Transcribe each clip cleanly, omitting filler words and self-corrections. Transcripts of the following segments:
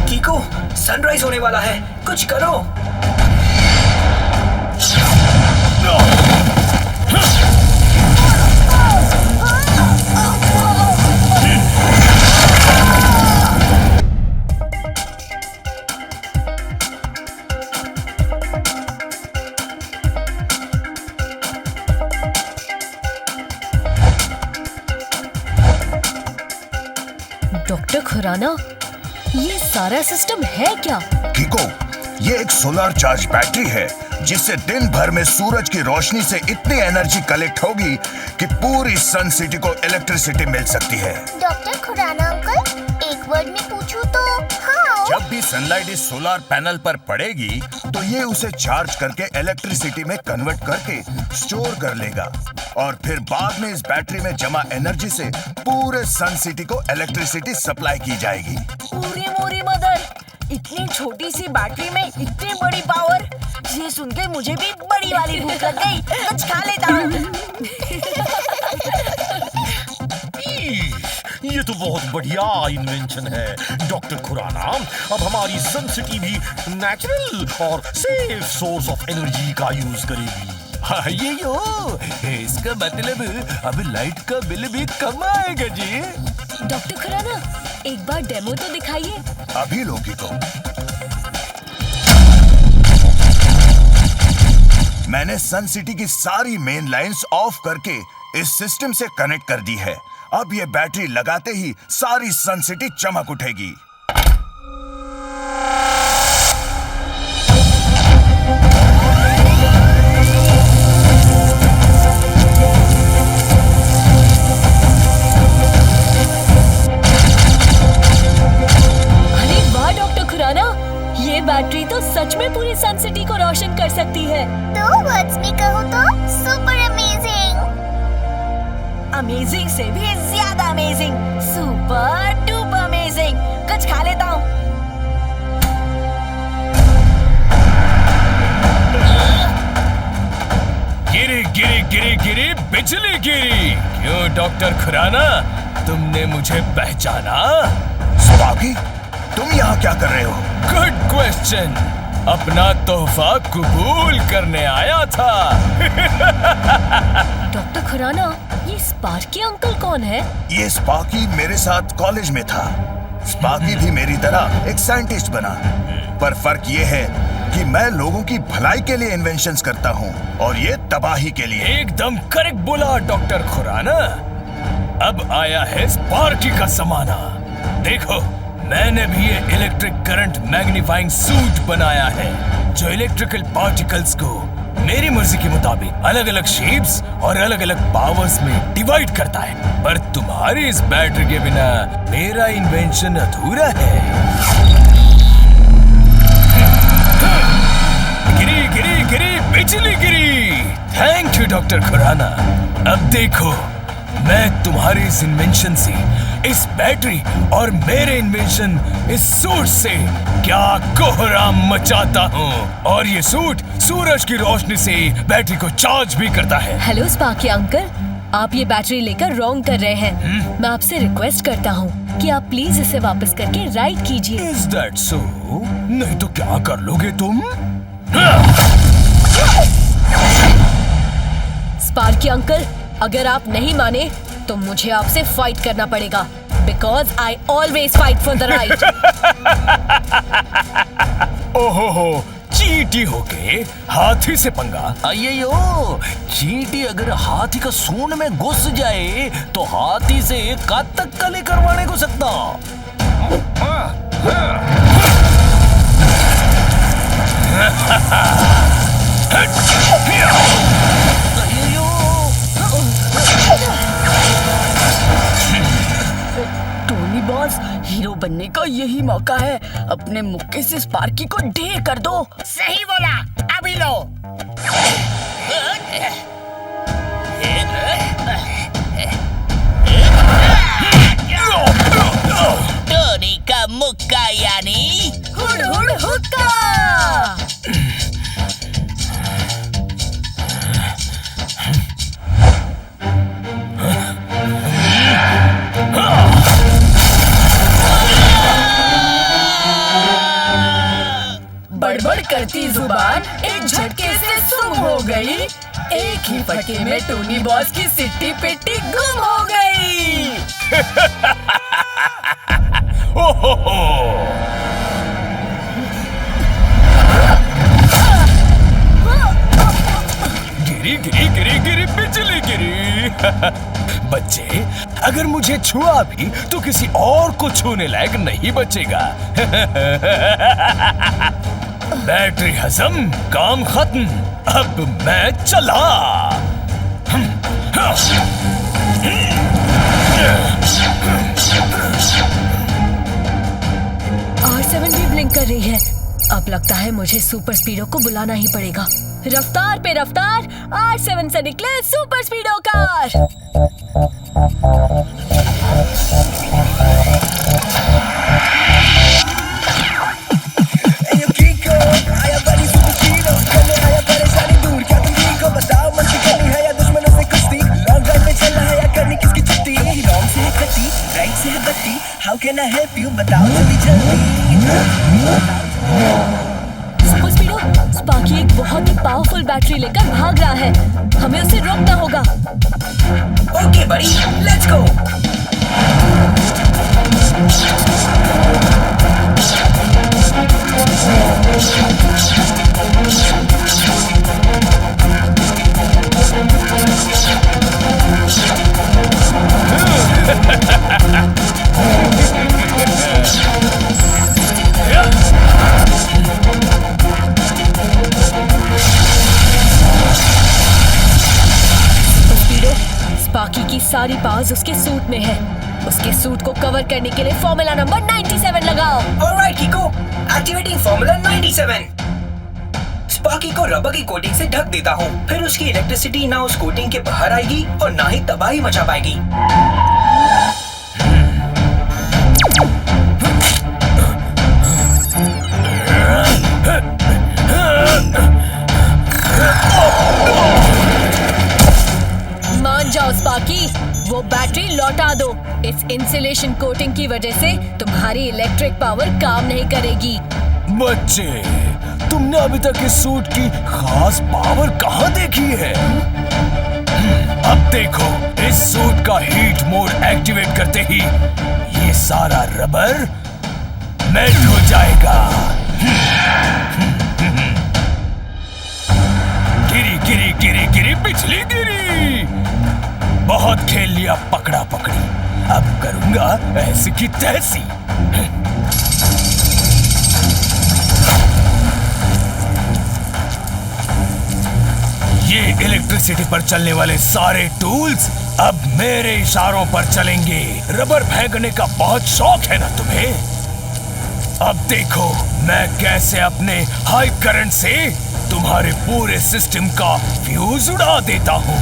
कीको, sunrise होने वाला है, कुछ करो। डॉक्टर खुराना, ये सारा सिस्टम है क्या? कीको, ये एक सोलर चार्ज बैटरी है जिससे दिन भर में सूरज की रोशनी से इतनी एनर्जी कलेक्ट होगी कि पूरी सन सिटी को इलेक्ट्रिसिटी मिल सकती है। डॉक्टर खुराना अंकल, एक वर्ड में पूछूं तो हाउ? जब भी सनलाइट इस सोलर पैनल पर पड़ेगी तो ये उसे चार्ज करके इलेक्ट्रिसिटी में कन्वर्ट करके स्टोर कर लेगा और फिर बाद में इस बैटरी में जमा एनर्जी से पूरे सन सिटी को इलेक्ट्रिसिटी सप्लाई की जाएगी। पूरी मोरी मदर, इतनी छोटी सी बैटरी में इतनी बड़ी पावर, ये सुन के मुझे भी बड़ी वाली भूख लग गई, कुछ खा लेता हूँ। ये तो बहुत बढ़िया इन्वेंशन है डॉक्टर खुराना। अब हमारी सन सिटी भी नेचुरल और सेफ सोर्स ऑफ एनर्जी का यूज करेगी। हाँ, इसका मतलब अब लाइट का बिल भी कम आएगा जी। डॉक्टर खुराना, एक बार डेमो तो दिखाइए। अभी लो कीको। मैंने सन सिटी की सारी मेन लाइंस ऑफ करके इस सिस्टम से कनेक्ट कर दी है। अब ये बैटरी लगाते ही सारी सन सिटी चमक उठेगी। अरे वाह डॉक्टर खुराना, ये बैटरी तो सच में पूरी सन सिटी को रोशन कर सकती है। दो वर्ड्स में कहूँ तो सुपर अमेजिंग। अमेजिंग से भी ज्यादा अमेजिंग, सुपर डुपर अमेजिंग। कुछ खा लेता हूँ। गिरी गिरी गिरी गिरी बिजली गिरी। क्यों डॉक्टर खुराना, तुमने मुझे पहचाना? स्पार्की, तुम यहाँ क्या कर रहे हो? Good question. अपना तोहफा कबूल करने आया था। डॉक्टर खुराना, ये स्पार्की अंकल कौन है? ये स्पार्की मेरे साथ कॉलेज में था। स्पार्की भी मेरी तरह एक साइंटिस्ट बना, पर फर्क ये है कि मैं लोगों की भलाई के लिए इन्वेंशंस करता हूँ और ये तबाही के लिए। एकदम करेक्ट बोला डॉक्टर खुराना। अब आया है स्पार्की का जमाना। देखो, मैंने भी ये इलेक्ट्रिक करंट मैग्नीफाइंग सूट बनाया है जो इलेक्ट्रिकल पार्टिकल्स को मेरी मर्जी के मुताबिक अलग अलग शेप्स और अलग अलग पावर्स में डिवाइड करता है। पर तुम्हारी इस बैटरी के बिना मेरा इन्वेंशन अधूरा है। गिरी गिरी गिरी बिजली गिरी। Thank you doctor Khurana. अब देखो, मैं तुम्हारी इस इन्वेंशन से, इस बैटरी और मेरे इन्वेंशन इस सूट से क्या कोहराम मचाता हूँ। और ये सूट सूरज की रोशनी से बैटरी को चार्ज भी करता है। हेलो स्पार्की अंकल, आप ये बैटरी लेकर रॉन्ग कर रहे हैं। मैं आपसे रिक्वेस्ट करता हूँ कि आप प्लीज इसे वापस करके राइट कीजिए। Is that so? नहीं तो क्या कर लोगे तुम? स्पार्की अंकल, अगर आप नहीं माने तो मुझे आपसे फाइट करना पड़ेगा, because I always fight for the right. ओहो, चींटी होके हाथी से पंगा। अय्यो, चींटी अगर हाथी का सूंड में घुस जाए तो हाथी से कली करवाने को सकता। टोनी बॉस, हीरो बनने का यही मौका है। अपने मुक्के से स्पार्की को ढेर कर दो। सही बोला, अभी लो। टोनी का मुक्का यानी हुड हुड हुक्का। लड़ती जुबान एक झटके से सुम हो गई। एक ही फटके में टोनी बॉस की सिट्टी पिट्टी गुम हो गई। गिरी गिरी गिरी गिरी बिजली गिरी। बच्चे, अगर मुझे छुआ भी तो किसी और को छूने लायक नहीं बचेगा। बैटरी हजम, काम खत्म, अब मैं चला। R7 भी ब्लिंक कर रही है। अब लगता है मुझे सुपर स्पीडो को बुलाना ही पड़ेगा। रफ्तार पे रफ्तार, R7 से निकले super speedo car. How can I help you? बताओ जल्दी जल्दी। सुपर स्पीडो, स्पार्की एक बहुत ही पावरफुल बैटरी लेकर भाग रहा है। हमें उसे रोकना होगा। ओके बड़ी, लेट्स गो। स्पार्की की सारी पावर्स उसके सूट में है। उसके सूट को कवर करने के लिए फॉर्मूला नंबर 97 लगाओ। Alright किको, activating formula 97। स्पार्की को रबर की कोटिंग से ढक देता हूँ। फिर उसकी इलेक्ट्रिसिटी ना उस कोटिंग के बाहर आएगी और ना ही तबाही मचा पाएगी। मान जाओ स्पार्की, वो बैटरी लौटा दो। इस इंसुलेशन कोटिंग की वजह से तुम्हारी इलेक्ट्रिक पावर काम नहीं करेगी। बच्चे, तुमने अभी तक इस सूट की खास पावर कहाँ देखी है? अब देखो, इस सूट का हीट मोड एक्टिवेट करते ही ये सारा रबर मेल्ट हो जाएगा। गिरी गिरी गिरी गिरी बिजली गिरी। बहुत खेल लिया पकड़ा पकड़ी, अब करूंगा ऐसी की तैसी। ये इलेक्ट्रिसिटी पर चलने वाले सारे टूल्स अब मेरे इशारों पर चलेंगे। रबर फेंकने का बहुत शौक है ना तुम्हें? अब देखो मैं कैसे अपने हाई करंट से तुम्हारे पूरे सिस्टम का फ्यूज उड़ा देता हूं।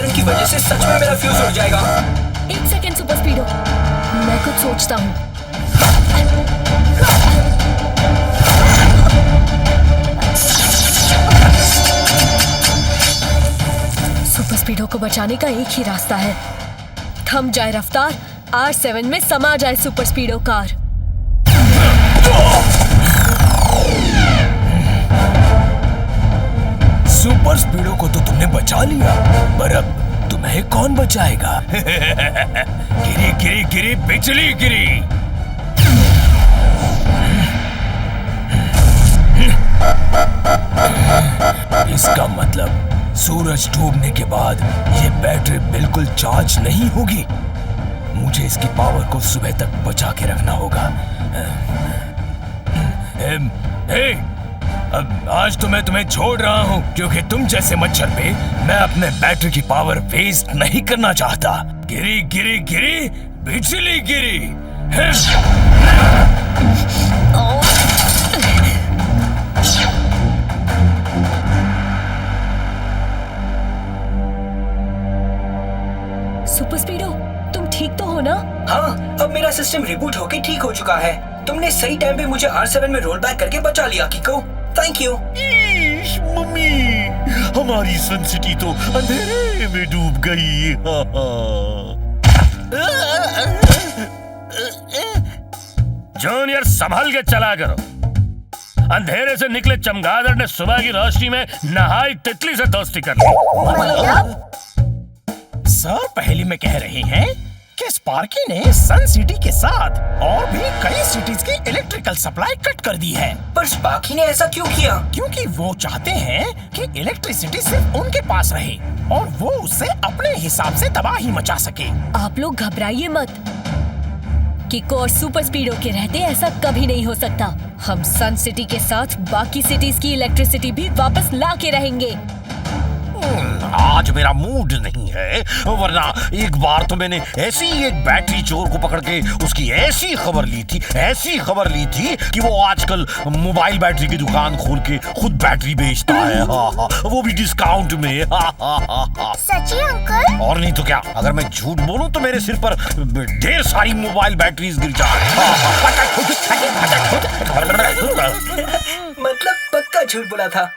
की वजह से सच में मेरा फ्यूज उड़ जाएगा। एक सेकेंड सुपर स्पीडो, मैं कुछ सोचता हूँ। सुपर स्पीडो को बचाने का एक ही रास्ता है, थम जाए रफ्तार, R7 में समा जाए सुपर स्पीडो कार। सुपर स्पीडो को तो तुमने बचा लिया, पर अब तुम्हें कौन बचाएगा? गिरी गिरी गिरी बिजली गिरी। इसका मतलब सूरज डूबने के बाद ये बैटरी बिल्कुल चार्ज नहीं होगी। मुझे इसकी पावर को सुबह तक बचा के रखना होगा। अब आज तो मैं तुम्हें छोड़ रहा हूँ, क्योंकि तुम जैसे मच्छर पे मैं अपने बैटरी की पावर वेस्ट नहीं करना चाहता। गिरी गिरी गिरी बिजली गिरी। सुपर स्पीडो, तुम ठीक तो हो हो ना? हाँ, अब मेरा सिस्टम रिबूट होके ठीक हो चुका है। तुमने सही टाइम पे मुझे R7 में रोल बैक करके बचा लिया किको। Thank you. मम्मी, हमारी सन सिटी तो अंधेरे में डूब गई। जूनियर संभल के चला करो। अंधेरे से निकले चमगादड़ ने सुबह की रोशनी में नहाई तितली से दोस्ती कर ली। सर पहली में कह रहे हैं कि स्पार्की ने सन सिटी के साथ और भी कई सिटीज की इलेक्ट्रिकल सप्लाई कट कर दी है। पर स्पार्की ने ऐसा क्यों किया? क्योंकि वो चाहते हैं कि इलेक्ट्रिसिटी सिर्फ उनके पास रहे और वो उससे अपने हिसाब से तबाही मचा सके। आप लोग घबराइए मत। किको और सुपर स्पीडो के रहते ऐसा कभी नहीं हो सकता। हम सन सिटी के साथ बाकी सिटीज की इलेक्ट्रिसिटी भी वापस ला के रहेंगे। आज मेरा मूड नहीं है, वरना एक बार तो मैंने ऐसी एक बैटरी चोर को पकड़ के उसकी ऐसी खबर ली थी कि वो आजकल मोबाइल बैटरी की दुकान खोल के खुद बैटरी बेचता है। वो भी डिस्काउंट में। सच्ची अंकल? और नहीं तो क्या, अगर मैं झूठ बोलूं तो मेरे सिर पर ढेर सारी मोबाइल बैटरीज गिर जाए। मतलब पक्का झूठ बोला था।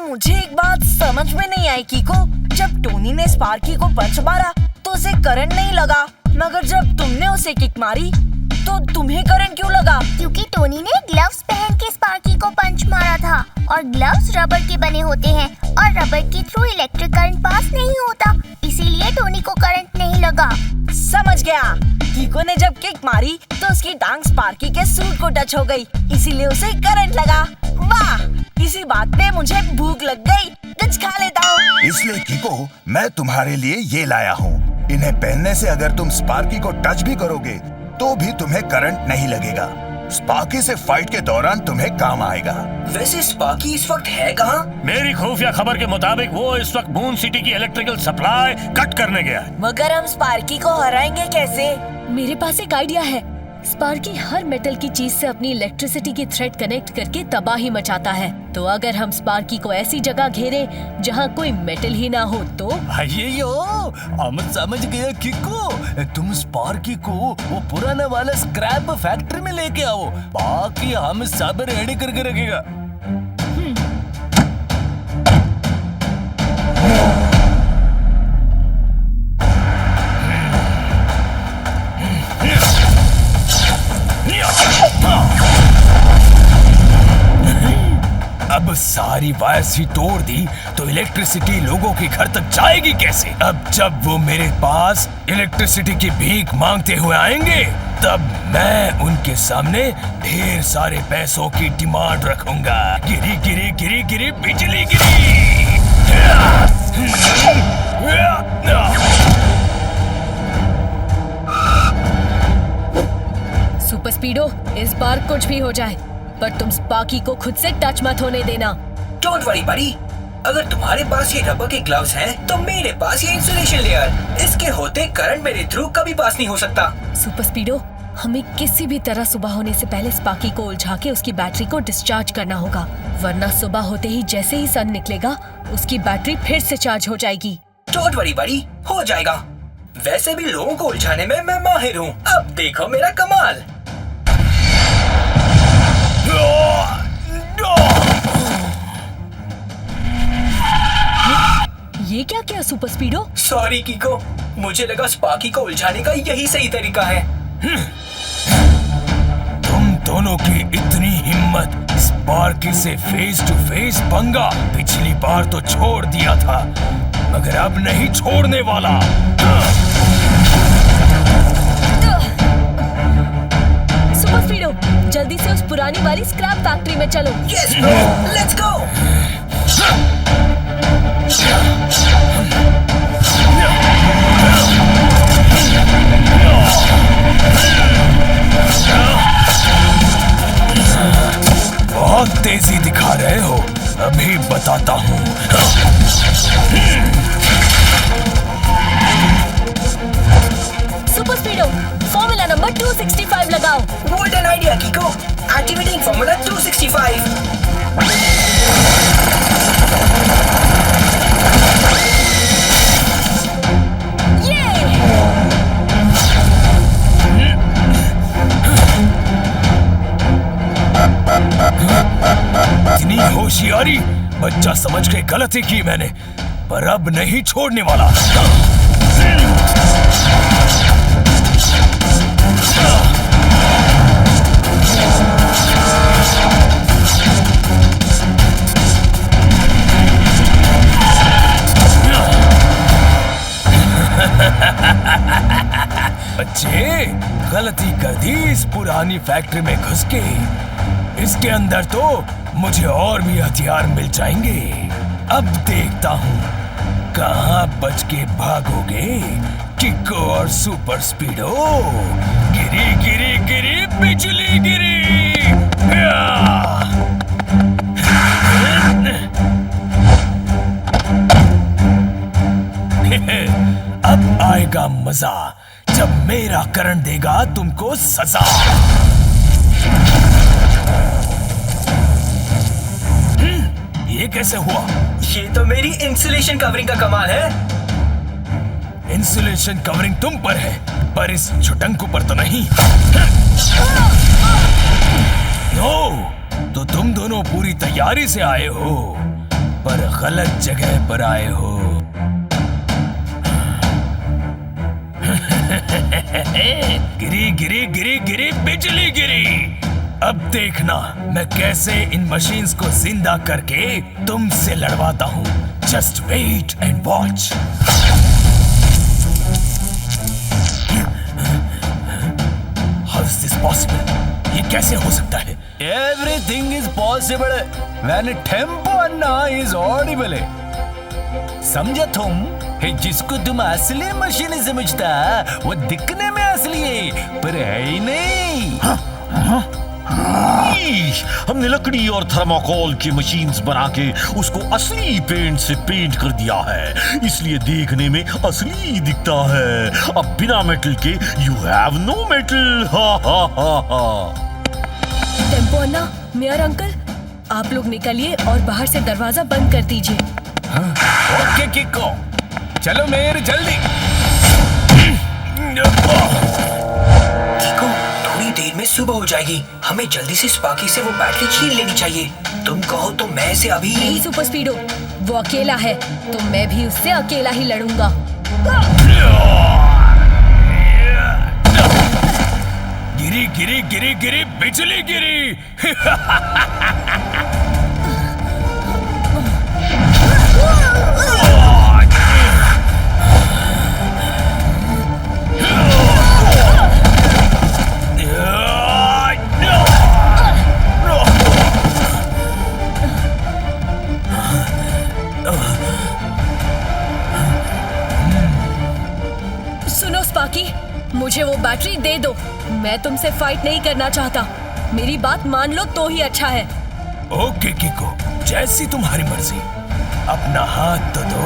मुझे एक बात समझ में नहीं आई किको, जब टोनी ने स्पार्की को पंच मारा तो उसे करंट नहीं लगा, मगर जब तुमने उसे किक मारी तो तुम्हें करंट क्यों लगा? क्योंकि टोनी ने ग्लव्स पहन के स्पार्की को पंच मारा था और ग्लव्स रबर के बने होते हैं और रबर के थ्रू इलेक्ट्रिक करंट पास नहीं होता, इसीलिए टोनी को करंट नहीं लगा। समझ गया। किको ने जब किक मारी तो उसकी टांग स्पार्की के सूट को टच हो गई, इसीलिए उसे करंट लगा। वाह, इसी बात पे मुझे भूख लग गई, कुछ खा लेता हूँ। इसलिए किको, मैं तुम्हारे लिए ये लाया हूँ। इन्हें पहनने से अगर तुम स्पार्की को टच भी करोगे तो भी तुम्हें करंट नहीं लगेगा। स्पार्की से फाइट के दौरान तुम्हें काम आएगा। वैसे स्पार्की इस वक्त है कहाँ? मेरी खुफिया खबर के मुताबिक वो इस वक्त मून सिटी की इलेक्ट्रिकल सप्लाई कट करने गया है। मगर हम स्पार्की को हराएंगे कैसे? मेरे पास एक आइडिया है। स्पार्की हर मेटल की चीज से अपनी इलेक्ट्रिसिटी की थ्रेड कनेक्ट करके तबाही मचाता है। तो अगर हम स्पार्की को ऐसी जगह घेरे जहाँ कोई मेटल ही ना हो तो? हम समझ गया किको, तुम स्पार्की को वो पुराना वाला स्क्रैप फैक्ट्री में लेके आओ, बाकी हम सब रेडी करके रखेगा। अब सारी वायर्स ही तोड़ दी तो इलेक्ट्रिसिटी लोगों के घर तक जाएगी कैसे? अब जब वो मेरे पास इलेक्ट्रिसिटी की भीख मांगते हुए आएंगे तब मैं उनके सामने ढेर सारे पैसों की डिमांड रखूंगा। गिरी गिरी गिरी गिरी बिजली गिरी। सुपर स्पीडो, इस बार कुछ भी हो जाए पर तुम स्पार्की को खुद से टच मत होने देना। डोंट वरी बड़ी, अगर तुम्हारे पास ये रबर के ग्लव्स हैं, तो मेरे पास ये इंसुलेशन लेयर। इसके होते करंट मेरे थ्रू कभी पास नहीं हो सकता। सुपर स्पीडो, हमें किसी भी तरह सुबह होने से पहले स्पार्की को उलझा के उसकी बैटरी को डिस्चार्ज करना होगा, वरना सुबह होते ही जैसे ही सन निकलेगा उसकी बैटरी फिर से चार्ज हो जाएगी। डोंट वरी बड़ी, हो जाएगा। वैसे भी लोगों को उलझाने में मैं माहिर हूँ। अब देखो मेरा कमाल। ये क्या किया सुपर स्पीडो? सॉरी किको, मुझे लगा स्पार्की को उलझाने का यही सही तरीका है। तुम दोनों की इतनी हिम्मत, स्पार्की से फेस टू फेस पंगा पिछली बार तो छोड़ दिया था, मगर अब नहीं छोड़ने वाला। सुपर स्पीडो, जल्दी से उस पुरानी वाली स्क्रैप फैक्ट्री में चलो। Yes bro, let's go. बहुत तेजी दिखा रहे हो, अभी बताता हूँ। सुपर स्पीडो, फॉर्मूला नंबर 265 लगाओ। Golden idea किको, activating formula 265। बच्चा समझ के गलती की मैंने, पर अब नहीं छोड़ने वाला। बच्चे, गलती कर दी इस पुरानी फैक्ट्री में घुस के। इसके अंदर तो मुझे और भी हथियार मिल जाएंगे। अब देखता हूँ कहाँ बच के भागोगे किको और सुपर स्पीडो। गिरी गिरी गिरी बिजली गिरी। अब आएगा मजा जब मेरा करंट देगा तुमको सजा। ये कैसे हुआ? ये तो मेरी इंसुलेशन कवरिंग का कमाल है। इंसुलेशन कवरिंग तुम पर है, पर इस छुटंकू पर तो नहीं। नो, तो तुम दोनों पूरी तैयारी से आए हो, पर गलत जगह पर आए हो। गिरी गिरी गिरी गिरी बिजली गिरी। अब देखना मैं कैसे इन मशीन्स को जिंदा करके तुमसे लड़वाता हूँ। Just wait and watch. How is this possible? ये कैसे हो सकता है? Everything is possible when tempo Anna is audible. समझा तुम? जिसको तुम असली मशीन समझता वो दिखने में असली है पर है ही नहीं। हमने लकड़ी और थर्माकोल की मशीन्स बना के उसको असली पेंट से पेंट कर दिया है, इसलिए देखने में असली दिखता है। अब बिना मेटल के यू हैव नो मेटल। हा हा हा हा। टेम्पो अन्ना, मेयर अंकल, आप लोग निकलिए और बाहर से दरवाजा बंद कर दीजिए। ओके किको, चलो मेयर जल्दी। किको, थोड़ी देर में सुबह हो जाएगी, हमें जल्दी से स्पार्की से वो बैटरी छीन लेनी चाहिए। तुम कहो तो मैं से अभी। नहीं सुपर स्पीडो, वो अकेला है तो मैं भी उससे अकेला ही लड़ूंगा। गिरी गिरी गिरी गिरी बिजली गिरी। सुनो स्पार्की, मुझे वो बैटरी दे दो। मैं तुमसे फाइट नहीं करना चाहता। मेरी बात मान लो तो ही अच्छा है। ओके किको, जैसी तुम्हारी मर्जी। अपना हाथ तो दो।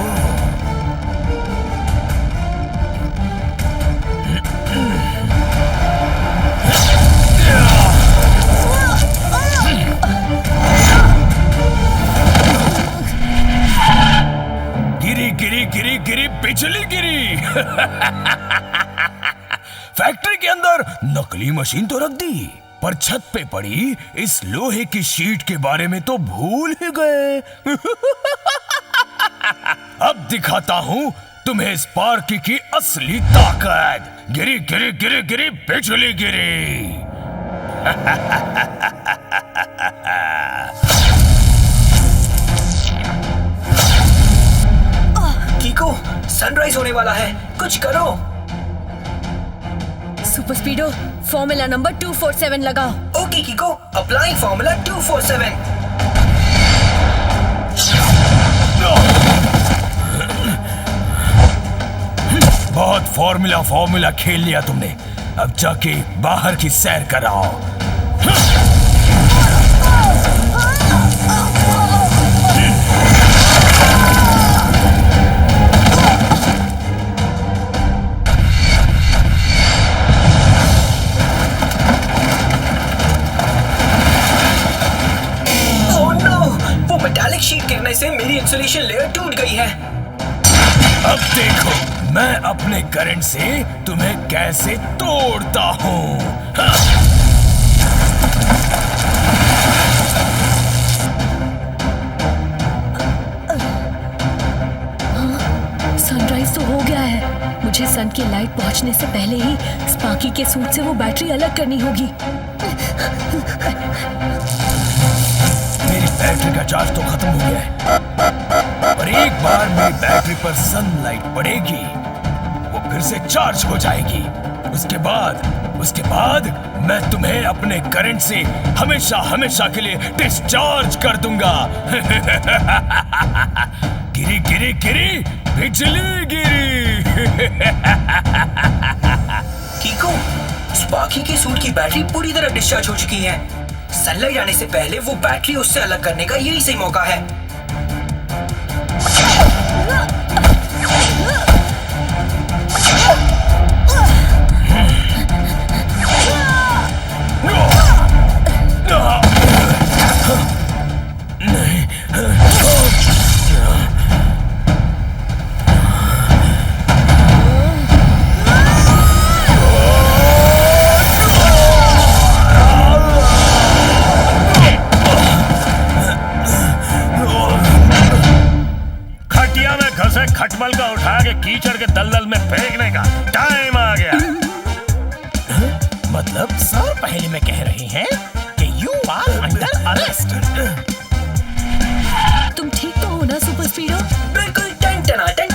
गिरी गिरी गिरी गिरी बिजली गिरी। फैक्ट्री के अंदर नकली मशीन तो रख दी, पर छत पे पड़ी इस लोहे की शीट के बारे में तो भूल ही गए। अब दिखाता हूँ तुम्हें स्पार्की की असली ताकत। गिरी गिरी गिरी गिरी बिजली गिरी। किको, सनराइज होने वाला है, कुछ करो। सुपर स्पीडो, फॉर्मूला नंबर 247 लगाओ। Okay किको, applying formula 247। बहुत फॉर्मूला खेल लिया तुमने, अब जाके बाहर की सैर कराओ। मेटालिक शीट गिरने से मेरी इंसुलेशन लेयर टूट गई है। अब देखो मैं अपने करंट से तुम्हें कैसे तोड़ता हूँ। तेज तो हो गया है। मुझे सन की लाइट पहुंचने से पहले ही स्पार्की के सूट से वो बैटरी अलग करनी होगी। मेरी बैटरी का चार्ज तो खत्म हो गया है, और एक बार मेरी बैटरी पर सनलाइट पड़ेगी वो फिर से चार्ज हो जाएगी। उसके बाद मैं तुम्हें अपने करंट से हमेशा हमेशा के लिए डिस्चार्ज कर दूंगा। गिरी गिरी गिरी बिजली गिरी। कीको, स्पार्की के सूट की बैटरी पूरी तरह डिस्चार्ज हो चुकी है। सनलाइट आने से पहले वो बैटरी उससे अलग करने का यही सही मौका है। खटमल का उठा के कीचड़ के दलदल में फेंकने का टाइम आ गया। मतलब सर पहले में कह रहे हैं कि यू आर अंडर अरेस्ट। तुम ठीक तो हो ना सुपर स्पीडो? बिल्कुल टन टनाटन